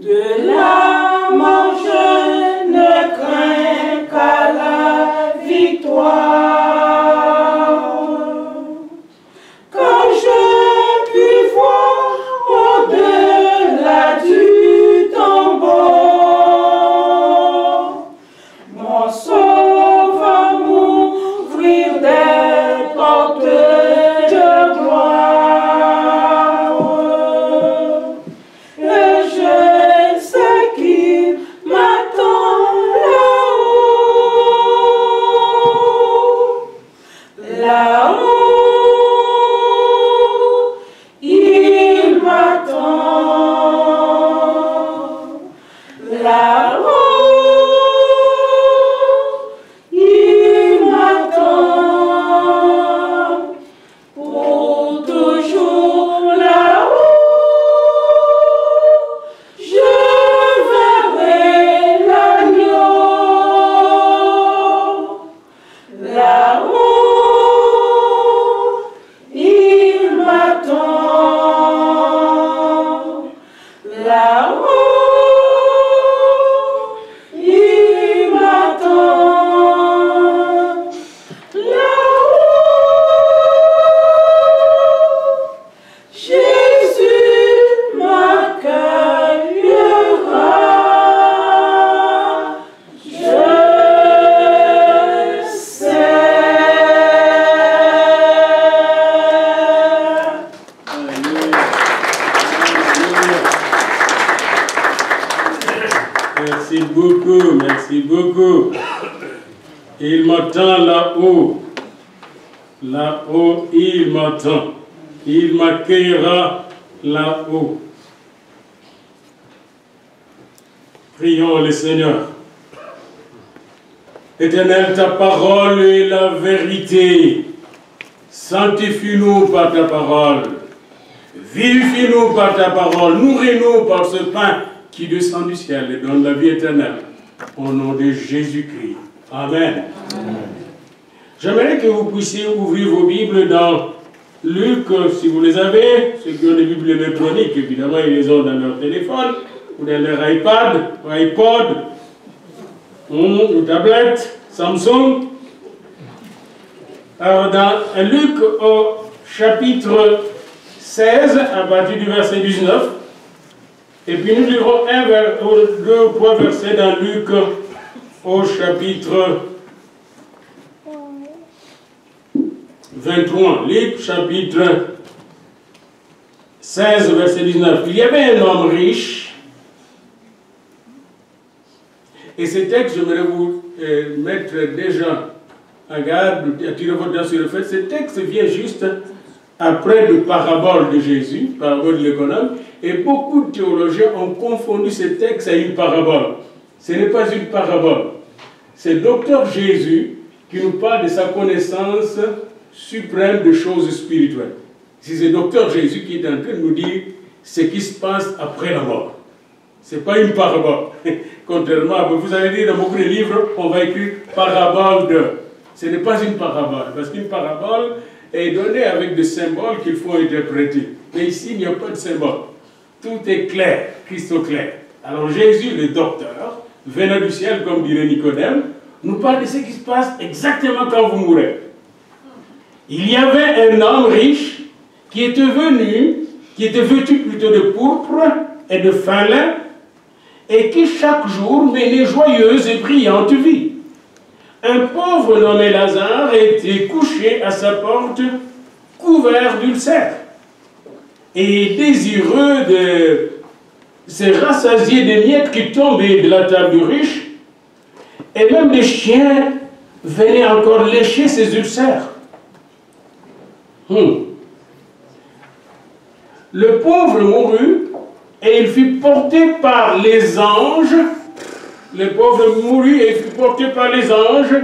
De la mort, je ne crains qu'à la victoire. Quand je puis voir au-delà du tombeau, mon sauveur m'ouvrir des portes de gloire. Et je sais qu'il m'attend là-haut. Là-haut, il m'attend. Là-haut, il m'attend. Pour toujours là-haut, je verrai l'agneau. Là-haut, il m'attend. Là-haut, il m'attend. Là-haut, Jésus m'accueillera. Je sais. Merci beaucoup, merci beaucoup. Il m'attend là-haut. Là-haut, il m'attend. Il m'accueillera là-haut. Prions le Seigneur. Éternel, ta parole est la vérité. Sanctifie-nous par ta parole. Vivifie-nous par ta parole. Nourris-nous par ce pain qui descend du ciel et donne la vie éternelle. Au nom de Jésus-Christ. Amen. J'aimerais que vous puissiez ouvrir vos Bibles dans Luc, si vous les avez. Ceux qui ont des Bibles électroniques, évidemment, ils les ont dans leur téléphone, ou dans leur iPad, ou iPod, ou tablette, Samsung. Alors, dans Luc, au chapitre 16, à partir du verset 19, et puis nous lirons deux ou trois versets dans Luc, au chapitre 23. Luc, chapitre 16, verset 19. Il y avait un homme riche, et ce texte, j'aimerais vous mettre déjà en garde, attirer votre attention sur le fait, ce texte vient juste après le parabole de Jésus, parabole de l'économe, et beaucoup de théologiens ont confondu ce texte à une parabole. Ce n'est pas une parabole. C'est le docteur Jésus qui nous parle de sa connaissance suprême de choses spirituelles. C'est le docteur Jésus qui est en train de nous dire ce qui se passe après la mort. Ce n'est pas une parabole. Contrairement à vous allez dire dans beaucoup de livres, on va écrire parabole de. Ce n'est pas une parabole, parce qu'une parabole est donnée avec des symboles qu'il faut interpréter. Mais ici, il n'y a pas de symbole. Tout est clair, crystal clair. Alors Jésus, le docteur, venant du ciel, comme dirait Nicodème, nous parle de ce qui se passe exactement quand vous mourrez. Il y avait un homme riche qui était vêtu plutôt de pourpre et de fin lin, et qui chaque jour menait joyeuse et brillante vie. Un pauvre nommé Lazare était couché à sa porte, couvert d'ulcères, et désireux de se rassasier des miettes qui tombaient de la table du riche, et même des chiens venaient encore lécher ses ulcères. Le pauvre mourut, et il fut porté par les anges. Le pauvre mourut et fut porté par les anges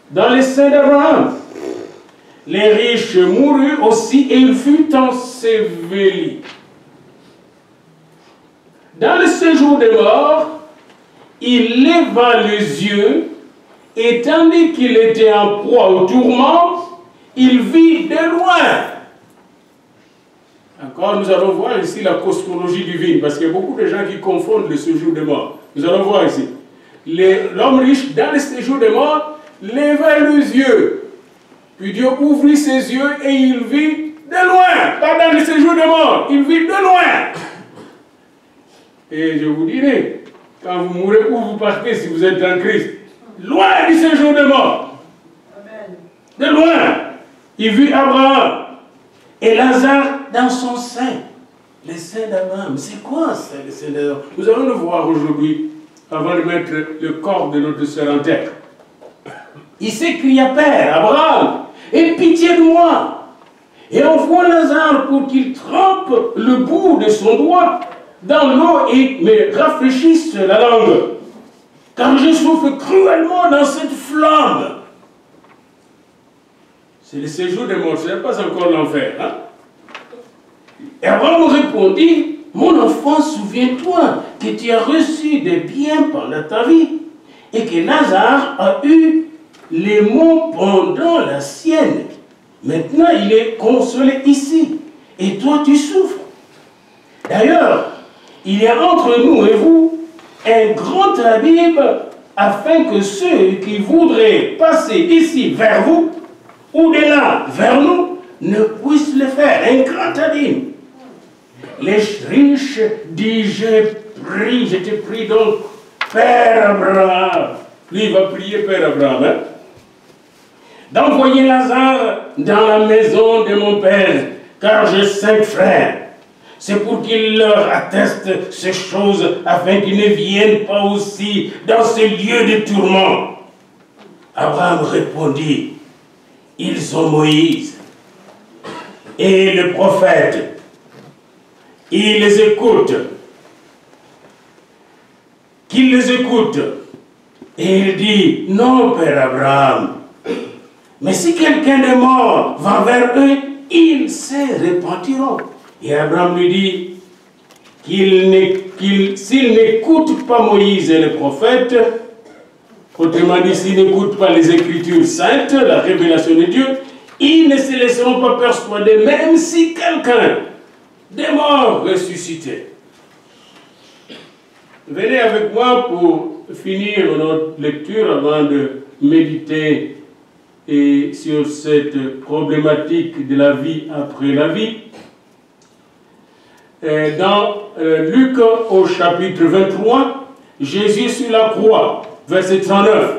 dans les seins d'Abraham. Les riches moururent aussi, et il fut enseveli. Dans le séjour des morts, il leva les yeux, et tandis qu'il était en proie au tourment, il vit de loin Encore, nous allons voir ici la cosmologie divine, parce qu'il y a beaucoup de gens qui confondent le séjour des morts. Nous allons voir ici. L'homme riche, dans le séjour des morts, leva les yeux. Puis Dieu ouvrit ses yeux et il vit de loin. Pas dans le séjour des morts, il vit de loin. Et je vous dirai, quand vous mourrez, où vous partez si vous êtes en Christ? Loin du séjour des morts. Amen. De loin. Il vit Abraham. Et Lazare dans son sein. Les seins d'Abraham. C'est quoi ça, les seins d'Abraham? Nous allons le voir aujourd'hui, avant de mettre le corps de notre sœur en terre. Il s'écria, Père, Abraham, aie pitié de moi. Et envoie Lazare pour qu'il trempe le bout de son doigt dans l'eau et me rafraîchisse la langue. Car je souffre cruellement dans cette flamme. C'est le séjour des morts, ce n'est pas encore l'enfer. Hein? Et Abraham répondit, mon enfant, souviens-toi que tu as reçu des biens pendant ta vie et que Lazare a eu les maux pendant la sienne. Maintenant, il est consolé ici et toi, tu souffres. D'ailleurs, il y a entre nous et vous un grand abîme afin que ceux qui voudraient passer d'ici vers vous ou de là vers nous ne puissent le faire. Un grand abîme. Les riches disent, je te prie donc, Père Abraham. Lui, il va prier Père Abraham. Hein? D'envoyer Lazare dans la maison de mon père, car j'ai 5 frères. C'est pour qu'il leur atteste ces choses, afin qu'ils ne viennent pas aussi dans ce lieu de tourment. Abraham répondit, ils ont Moïse et le prophète. Ils les écoutent. Qu'ils les écoutent. Et il dit, non, Père Abraham, mais si quelqu'un de mort va vers eux, ils se repentiront. Et Abraham lui dit s'il n'écoute pas Moïse et les prophètes, autrement dit, s'il n'écoute pas les Écritures saintes, la révélation de Dieu, ils ne se laisseront pas persuader, même si quelqu'un des morts ressuscité. Venez avec moi pour finir notre lecture avant de méditer sur cette problématique de la vie après la vie. Dans Luc au chapitre 23, Jésus sur la croix, verset 39.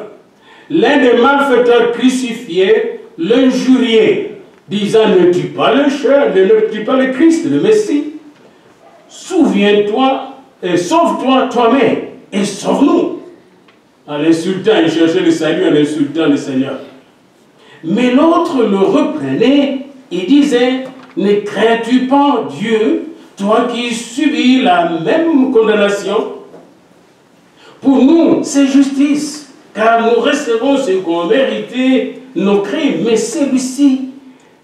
L'un des malfaiteurs crucifiés l'injuriait, disant, ne tue pas ne tue pas le Christ, le Messie. Souviens-toi et sauve-toi toi-même et sauve-nous. En l'insultant, il cherchait le salut en insultant le Seigneur. Mais l'autre le reprenait et disait, ne crains-tu pas Dieu, toi qui subis la même condamnation? Pour nous, c'est justice, car nous recevons ce qu'ont mérité nos crimes, mais celui-ci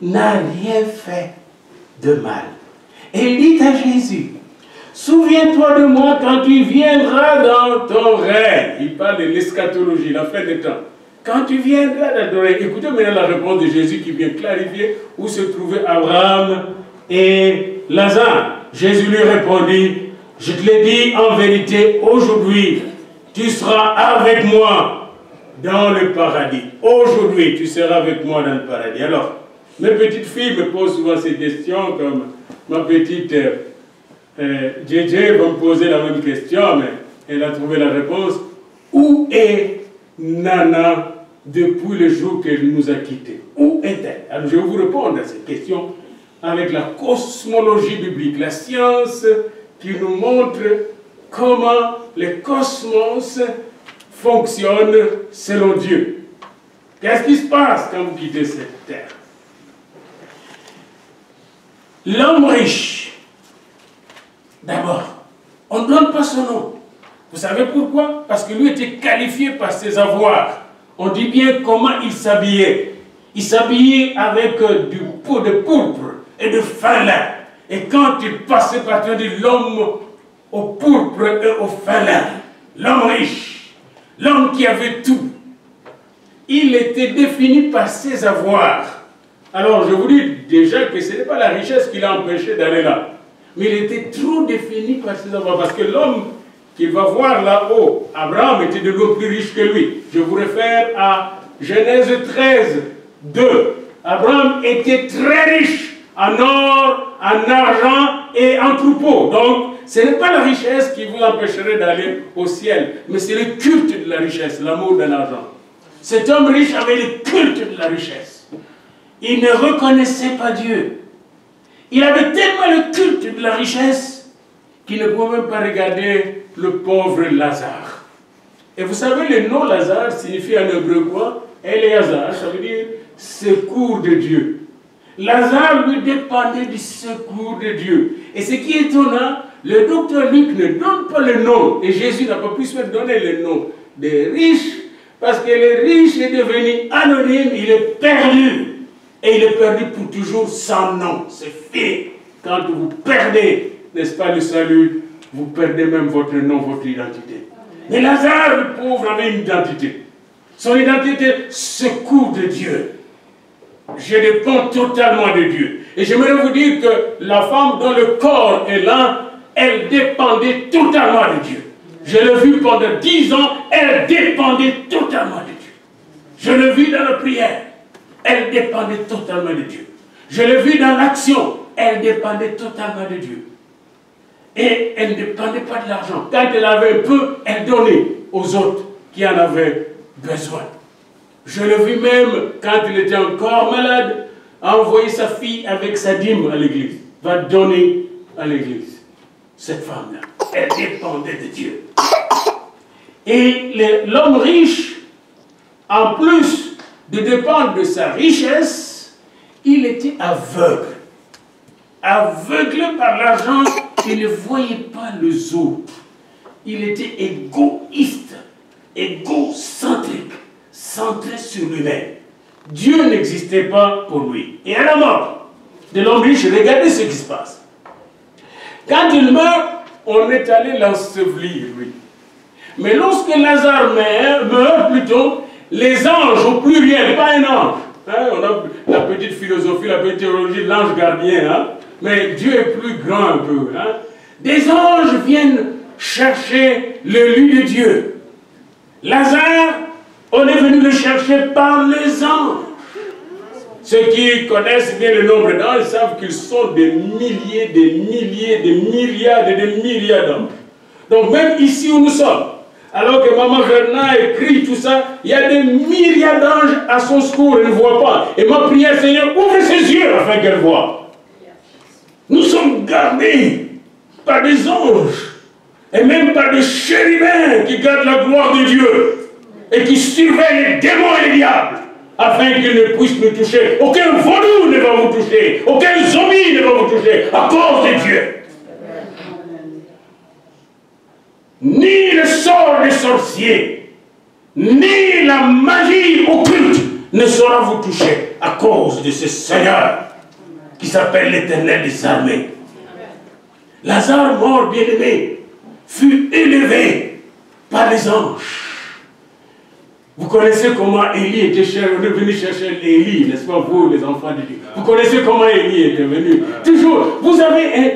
n'a rien fait de mal. Et il dit à Jésus, souviens-toi de moi quand tu viendras dans ton règne. Il parle de l'eschatologie, la fin des temps. Quand tu viendras d'adorer, écoutez maintenant la réponse de Jésus qui vient clarifier où se trouvaient Abraham et Lazare. Jésus lui répondit, je te l'ai dit en vérité, aujourd'hui, tu seras avec moi dans le paradis. Aujourd'hui, tu seras avec moi dans le paradis. Alors, mes petites filles me posent souvent ces questions, comme ma petite JJ va me poser la même question, mais elle a trouvé la réponse. Où est Nana depuis le jour qu'elle nous a quittés? Où est-elle? Alors, je vais vous répondre à cette question avec la cosmologie biblique, la science qui nous montre comment le cosmos fonctionne selon Dieu. Qu'est-ce qui se passe quand vous quittez cette terre? L'homme riche, d'abord, on ne donne pas son nom. Vous savez pourquoi? Parce que lui était qualifié par ses avoirs. On dit bien comment il s'habillait. Il s'habillait avec du pot de pourpre et de fin lin. Et quand il passait par terre, dit l'homme au pourpre et au fin lin, l'homme riche, l'homme qui avait tout, il était défini par ses avoirs. Alors je vous dis déjà que ce n'est pas la richesse qui l'a empêché d'aller là. Mais il était trop défini par ses enfants. Parce que l'homme qu'il va voir là-haut, Abraham était de loin plus riche que lui. Je vous réfère à Genèse 13, 2. Abraham était très riche en or, en argent et en troupeaux. Donc, ce n'est pas la richesse qui vous empêcherait d'aller au ciel, mais c'est le culte de la richesse, l'amour de l'argent. Cet homme riche avait le culte de la richesse. Il ne reconnaissait pas Dieu. Il avait tellement le culte de la richesse qu'il ne pouvait même pas regarder le pauvre Lazare. Et vous savez, le nom Lazare signifie en hébreu quoi? Éléazar, ça veut dire secours de Dieu. Lazare lui dépendait du secours de Dieu. Et ce qui est étonnant, le docteur Luc ne donne pas le nom, et Jésus n'a pas pu se donner le nom des riches, parce que le riche est devenu anonyme, il est perdu. Et il est perdu pour toujours sans nom. C'est fait. Quand vous perdez, n'est-ce pas, le salut, vous perdez même votre nom, votre identité. Mais Lazare, le pauvre, avait une identité. Son identité, secours de Dieu. Je dépends totalement de Dieu. Et j'aimerais vous dire que la femme dont le corps est là, elle dépendait totalement de Dieu. Je l'ai vu pendant 10 ans, elle dépendait totalement de Dieu. Je l'ai vu dans la prière, elle dépendait totalement de Dieu. Je l'ai vu dans l'action, elle dépendait totalement de Dieu. Et elle ne dépendait pas de l'argent. Quand elle avait un peu, elle donnait aux autres qui en avaient besoin. Je l'ai vu même, quand il était encore malade, envoyer sa fille avec sa dîme à l'église. Va donner à l'église. Cette femme-là, elle dépendait de Dieu. Et l'homme riche, en plus de dépendre de sa richesse, il était aveugle. Aveuglé par l'argent, il ne voyait pas les autres. Il était égoïste, égocentrique, centré sur lui-même. Dieu n'existait pas pour lui. Et à la mort de l'homme riche, regardez ce qui se passe. Quand il meurt, on est allé l'ensevelir, lui. Mais lorsque Lazare meurt plutôt, les anges au pluriel, pas un ange. Hein, on a la petite philosophie, la petite théologie de l'ange gardien. Hein, mais Dieu est plus grand un peu. Hein. Des anges viennent chercher le lit de Dieu. Lazare, on est venu le chercher par les anges. Ceux qui connaissent bien le nombre d'anges savent qu'ils sont des milliers, des milliers, des milliards et des milliards d'anges. Donc même ici où nous sommes, alors que Maman Verna écrit tout ça, il y a des milliards d'anges à son secours, elle ne voit pas. Et ma prière, Seigneur, ouvre ses yeux afin qu'elle voie. Nous sommes gardés par des anges et même par des chérubins qui gardent la gloire de Dieu et qui surveillent les démons et les diables afin qu'ils ne puissent nous toucher. Aucun vaudou ne va vous toucher, aucun zombie ne va vous toucher à cause de Dieu. Ni le sort des sorciers, ni la magie occulte ne saura vous toucher à cause de ce Seigneur qui s'appelle l'Éternel des armées. Lazare, mort bien-aimé, fut élevé par les anges. Vous connaissez comment Élie était venu chercher Élie, n'est-ce pas, vous, les enfants de Dieu? Vous connaissez comment Élie était venu? Toujours, vous avez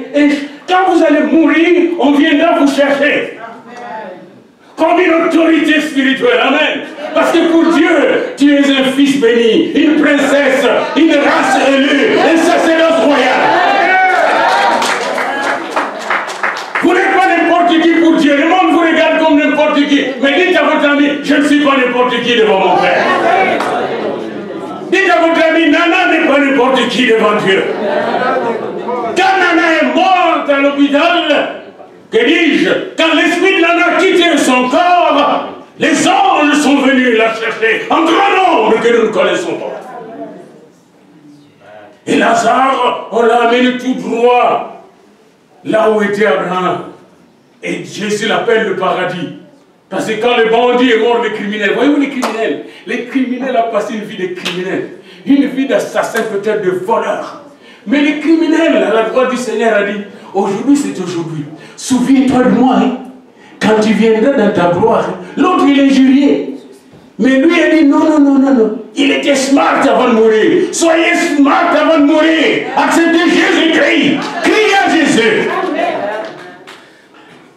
quand vous allez mourir, on viendra vous chercher. Comme une autorité spirituelle, amen. Parce que pour Dieu, tu es un fils béni, une princesse, une race élue, un sacerdoce royal. Vous n'êtes pas n'importe qui pour Dieu. Le monde vous regarde comme n'importe qui. Mais dites à votre ami, je ne suis pas n'importe qui devant mon Père. Dites à votre ami, Nana n'est pas n'importe qui devant Dieu. Quand Nana est morte à l'hôpital, que dis-je, quand l'esprit de Nana a quitté son corps, les anges sont venus la chercher en grand nombre que nous ne connaissons pas. Et Lazare, on l'a amené tout droit là où était Abraham. Et Jésus l'appelle le paradis. Parce que quand le bandit est mort, le criminel, voyez-vous les criminels ont passé une vie de criminel, une vie d'assassin, peut-être de voleur. Mais les criminels, à la droite du Seigneur, a dit, aujourd'hui c'est aujourd'hui. Souviens-toi de moi, hein, quand tu viendras dans ta gloire. L'autre il est injurié. Mais lui a dit non, non, non, non, non. Il était smart avant de mourir. Soyez smart avant de mourir. Acceptez Jésus-Christ. Criez à Jésus.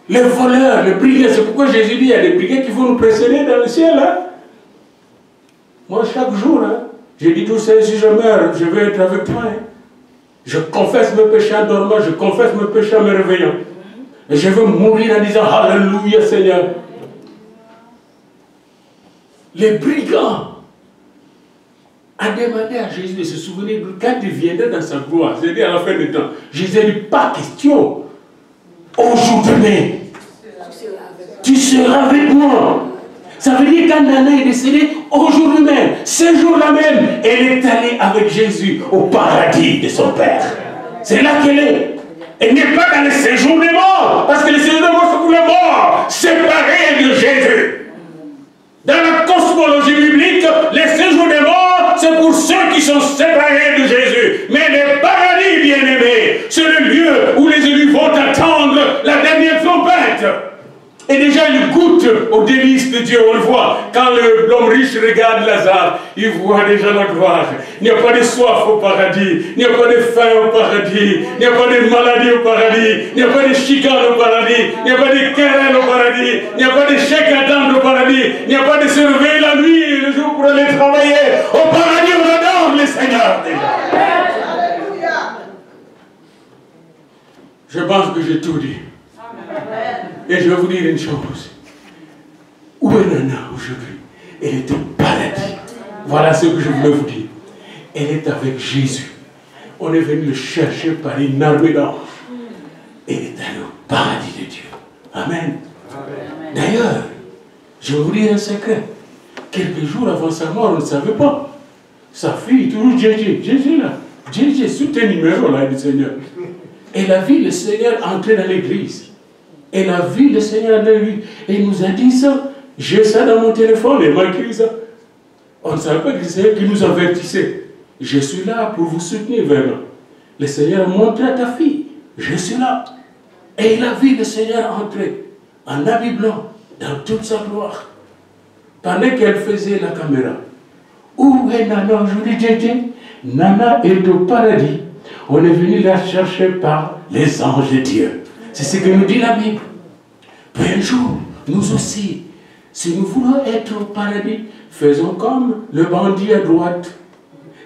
Les voleurs, les brigands, c'est pourquoi Jésus dit il y a des brigands qui vont nous précéder dans le ciel. Hein? Moi, chaque jour, hein, j'ai dit tout ça, si je meurs, je vais être avec toi. Hein? Je confesse mes péchés en dormant, je confesse mes péchés en me réveillant. Et je veux mourir en disant Alléluia Seigneur. Les brigands a demandé à Jésus de se souvenir de quand il viendrait dans sa gloire, c'est-à-dire à la fin du temps. Jésus a dit, pas question. Aujourd'hui, tu seras avec moi. Ça veut dire quand Nana est décédée, aujourd'hui même, ce jour-là même, elle est allée avec Jésus au paradis de son Père. C'est là qu'elle est. Elle n'est pas dans le séjour des morts, parce que le séjour des morts, c'est pour les morts, séparés de Jésus. Dans la cosmologie biblique, les séjours des morts, c'est pour ceux qui sont séparés de Jésus. Mais le paradis, bien-aimé, c'est le lieu où les élus vont attendre la dernière trompette. Et déjà, ils goûtent aux délices de Dieu, on le voit. Quand l'homme riche regarde Lazare, il voit déjà la gloire. Il n'y a pas de soif au paradis, il n'y a pas de faim au paradis, il n'y a pas de maladie au paradis, il n'y a pas de chicane au paradis, il n'y a pas de querelle au paradis, il n'y a pas de chèque à attendre au paradis, il n'y a pas de se réveiller la nuit et le jour pour aller travailler. Au paradis, on adore le Seigneur déjà. Je pense que j'ai tout dit. Et je vais vous dire une chose. Où est Nana aujourd'hui? Elle est au paradis. Voilà ce que je voulais vous dire. Elle est avec Jésus. On est venu le chercher par une armée d'anges. Elle est allée au paradis de Dieu. Amen. D'ailleurs, je vais vous dire un secret. Quelques jours avant sa mort, on ne savait pas. Sa fille, toujours Jésus là. Jésus, sous tes numéros là du Seigneur. Elle a vu le Seigneur entrer dans l'église. Elle a vu le Seigneur de lui. Et il nous a dit ça. J'ai ça dans mon téléphone, il m'a écrit ça. On ne savait pas que c'est elle qui nous avertissait. Je suis là pour vous soutenir vraiment. Le Seigneur a montré à ta fille. Je suis là. Et il a vu le Seigneur entrer en habit blanc dans toute sa gloire. Pendant qu'elle faisait la caméra. Où est Nana aujourd'hui, Jésus? Nana est au paradis. On est venu la chercher par les anges de Dieu. C'est ce que nous dit la Bible. Puis un jour, nous aussi, si nous voulons être au paradis, faisons comme le bandit à droite.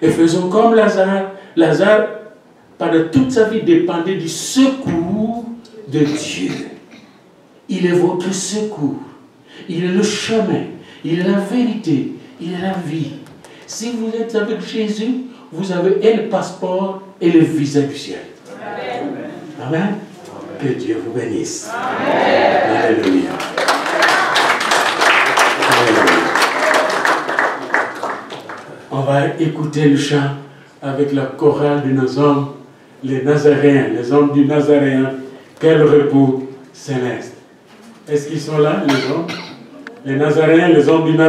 Et faisons comme Lazare. Lazare, pendant toute sa vie, dépendait du secours de Dieu. Il est votre secours. Il est le chemin. Il est la vérité. Il est la vie. Si vous êtes avec Jésus, vous avez et le passeport et le visa du ciel. Amen. Amen. Que Dieu vous bénisse. Amen. Alléluia. Alléluia. On va écouter le chant avec la chorale de nos hommes, les Nazaréens, les hommes du Nazaréen. Quel repos céleste. Est-ce qu'ils sont là, les hommes? Les Nazaréens, les hommes du Nazaréen.